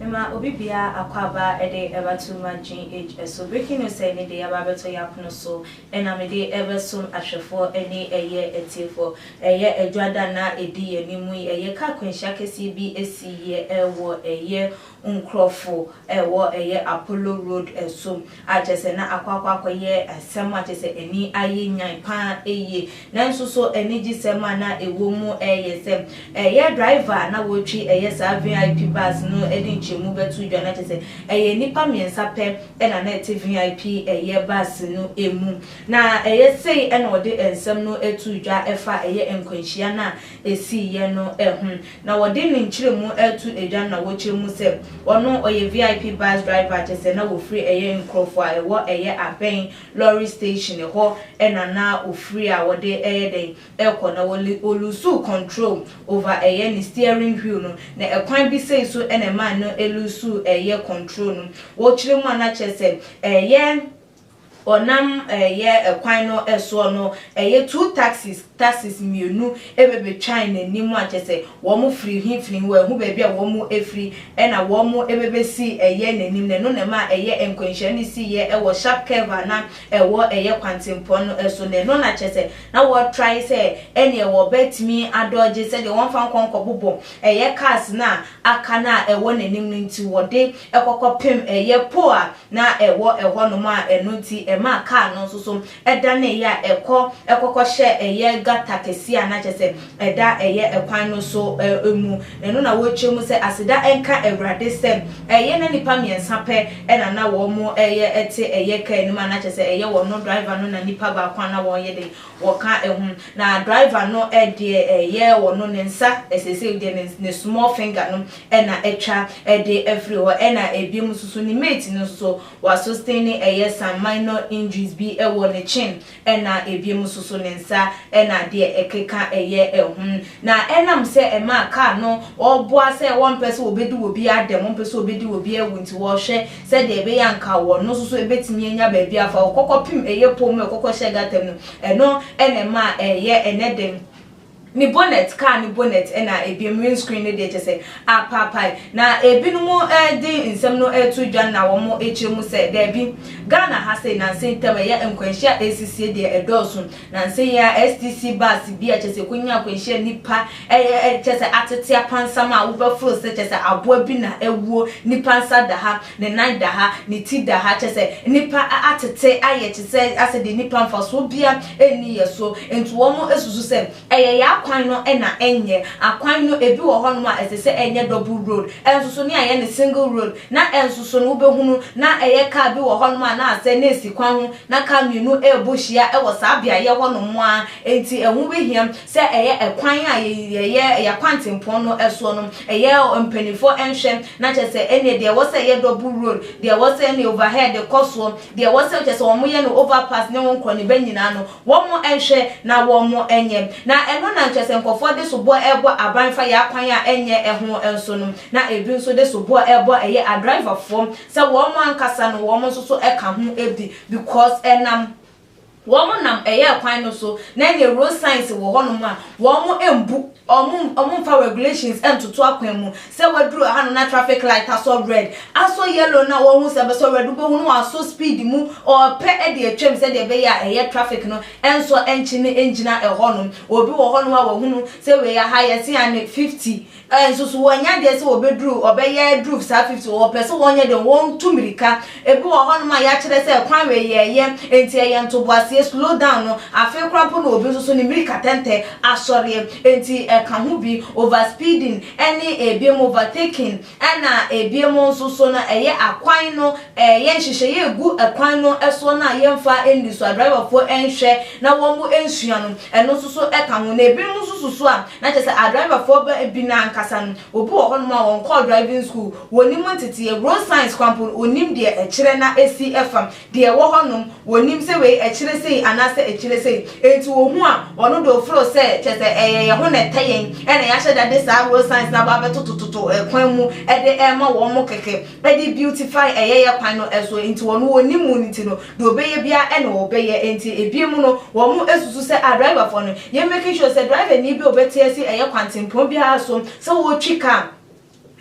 Mema obibia akwaba ede ebatuma GH so breaking news say ni dey ababeto yapono so ena me dey eversum ahwefo eni eye etifo eye edwada na edi enimu eye ka kwenhya kesi bi esiye ewo eye unkrofo ewo eye Apollo Road esum atese na akwakwa ye asem atese eni aye nyan pa eye nanso so eni gisema na ewo mu eye sem eye driver na wotwi eye sa VIP bus no edi mu betu dwa na tese eye nipa miensa pe ena na ete VIP eye bus no emu na eye sei ena ode ensem no etu dwa efa eye enkwanhia na esi ye no ehun na wode ne nkyiremu etu edwa na wokyiremu se ono oye VIP bus driver tese na wo free eye nkrofo a ewo eye aben lorry station ho ena na ofree a wode eye den ekọ na olusu control over eye ni steering wheel no na ekwan bi sei so ena man no elusu eye control no wo kyeremu anachese eye onam eye ekwan no eso no eye two taxis mienu ebebe twan nanimu achese wo mu free hifin we hu ba bia wo mu efri ena wo mu ebebe si eye nanim ne no ne ma eye enkwanhia ni si ye ewo sharp curve na ewo eye kwantempo no eso ne no na chese na wo try say ene wo betimi adoje se de won fan konko bobo eye cars na aka na ewo nanim no nti wode ekokopem eye poa na ewo eho no ma enoti ema car no so eda na ya ekokọ hye eye gata kesi anachese eda eye ekwan no so emu eno na wochemu se asida enka ewrade sem eye na nipa miensa pe ena na wo mu eye ete eye ka enu anachese eye wo no driver no na nipa ba kwa na wo ye de wo ka ehun na driver no ede eye wo no ne nsa esese de ne small finger no ena etwa ede everywhere ena ebiem susu ni mate no so wa sustain eye some minor injuries bi ewo ne chin ena ebiem susu ne nsa ena de ekeka eye ehun na enam se ema car no oboa se one person obedu obi adem one person obedi obi ewunti wo hwe se de ebe yanka wo no susu ebetimi enya ba bia fa okokopim eye pom okokọ hye gatem no eno enema eye enedem ni bonnet car ni bonnet ena ebiem windscreen ne de chese apapai na ebinumu di nsem no etu dwan na wo mo echiremu se de bi Ghana ha say na nse ntem ya enkwanhia ACC de edosun na nse ya STC bus bi a chese kunya kwanhia nipa chese atete apansam a wo be flow se chese aboa bi na ewuo nipa nsa da ha ne nan da ha ne ti da ha chese nipa atete aye chese ase de nipa mfaso bia eni yeso entu wo mo esusu se ya akwan no ena enye akwan no ebi wo ho no a esese enye double road ensusu ne aye ne single road na ensusu no behunu na eye car bi wo ho no na ase na esikwan ho na car mienu ebohia ewo sabia ye ho no mo a enti ehu behiam se eye ekwan a ye kwantempo no eso no eye empanifo enhwe na chese ene de wo se ye double road de wo se ne overhead de koso de wo se chese wo mo ye no overpass ne won kro ne banyina no wo mo enhwe na wo mo enye na eno na chese nkofo de sobo ebo abanfa ya kwan ya enye eho enso no na ebi nso de sobo ebo eye a driver form se wo mo ankasa no wo mo so eka ho ebi because enam womo nam eye kwan no so na nye road signs wo ho no ma womo embu omumfa regulations entoto akwan mu se waduru ha no na traffic light aso red aso yellow na wo hu se be so red bo hu no aso speed mu or pe e de atwem se de be ya eye traffic no enso enchi ne engina e ho no obi wo ho no wa wo hu no se we ya higher se an 50 enso so wonya de se obeduru obeye duru sa 50 wo pe se wonya de won tumirika ebi wo ho no ma ya kire se kwan we ye enti ye ntobo slow down no afi krampo no obi so ni mirika tente asore enti ka ho bi overspeeding any ebiem overtaking ana ebiem so na eye akwan no ye nhihye ye gu akwan no eso na ye mfa endi so driver fo enhwe na wo mu ensua no eno so ka ho na ebiem so a na chese driver fo ba ebi na ankasa no obi wo ho no ma won call driving school wonim ntete road signs krampo onim de ekire na esi efam de wo ho no wonim se we ekire se anase ekire se enti wo hu a ono do flow se chese ye ho na tayen ene ya hye da sa road signs na ba betototo kwan mu ede ma wo mo keke ede beautify ye kwan no eso enti wo no wonim uniti no do beye bia ene wo beye enti ebiem no wo mo esusu se driver for no ye make sure se driver ni bi obetiesi ye kwantempo bia so wo twika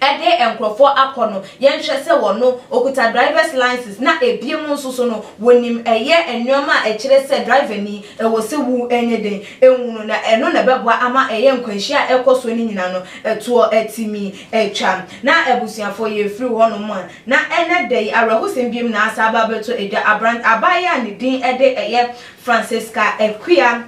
ede enkrofo akono yen hwese wono okuta driver's license na ebiem nso so no wonim eye enwoma a ekire se driver ni ewo se wu enyeden enwunu na eno na beboa ama eye nkwanhia ekoso ni nyina no eto etimi etwa na ebusuafo ye free hono mo na ene dey arahusem biem na asa ababeto eja abrant abaya ni din ede eye Francisca Equia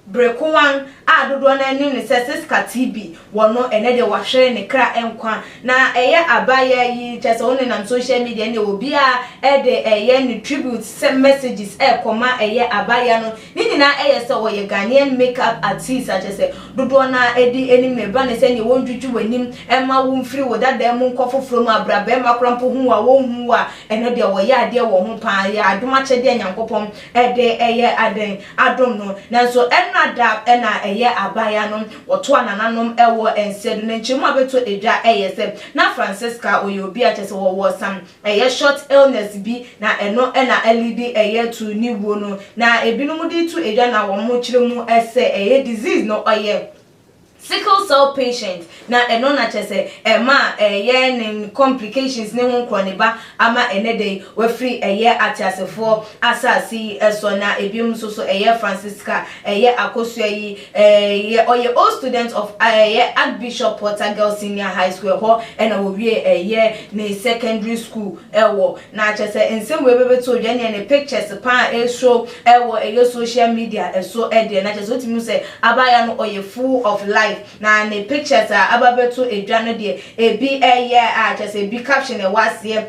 Brekuwan adodo na nim ne Francisca TB wono ene de wahwere ne kra enkwa na eye abaya yi chese one na social media ne obi a ede eye ne tribute messages koma eye abaya no ni nyina eye se wo ye Ghanaian makeup artist chese dodo na edi enim ne ba ne se ne wondwudwu wanim ema wo mfiri wo dada mu nkofoforo mu abraba ema krampo hu a wo hu a ene de wo ye ade wo ho pa ya adoma chede nyankopon ede eye aden adom no nanso enada ena eye abaya no woto anananom ewo ensedu ne nchemu abeto eja se na Francisca oyobi a chese wo sam eye short illness bi na eno ena LED eye to niwo no na ebinum di to eja na wo mo kiremu ese eye disease no oye sickle cell patient na eno na chese ema eye ne complications ne ho kroniba ama enede we free eye atiasefo asasi eso na ebium so eye Francisca eye akosu yi oye old student of eye Archbishop Porter Girls Senior High School ho ena wo wie eye ne secondary school ewo na chese ensem we bebeto dwa ne pictures pa show ewo eye social media eso ede na chese otimi se abaya no oye full of life na ne pictures ababeto edwa no de ebi just a big caption e was here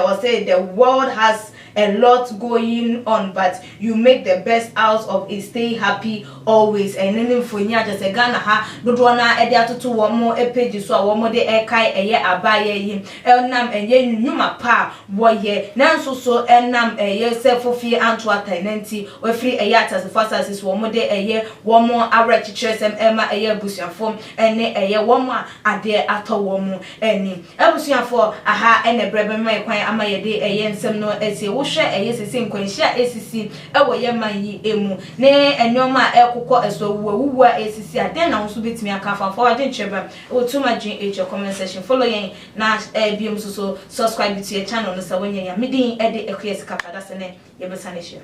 or say the world has a lot going on, but you make the best out of it. Stay happy always. And then for nya just a Ghana ha do na e dia toto wo mo e page so wo mo de e kai eye abaye yi enam enye nyuma pa wo ye nanso so enam eye sefofie anto atananti we free eye atas fasasis wo mo de eye wo mo average chesem ema eye busuafo ene eye wo mo ade ato wo mo eni ebusuafo aha ene brebe mai kwan ama ye de eye nsem no esi wo hwe eye sisi nkwanhia esisi ewo ye man yi emu ne enwoma ekokọ eso wuwu esisi ade na nso betimi aka fa for ade ncheba otuma GH comment section follow yen na biem so subscribe to your channel no sa wonye ya midin ede ekuyes kapada sene ye besane share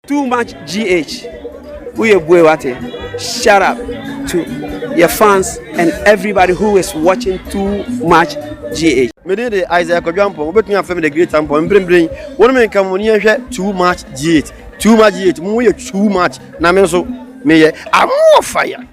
Too much GH. Shout out to your fans and everybody who is watching Too Much GH. Me dey Isaac Odwampo, obetun afem the great ampo mbrembren. Wonu me nka mo ni ehwe Too Much GH. Too Much GH. Mo ye too much na me so me ye amo fire.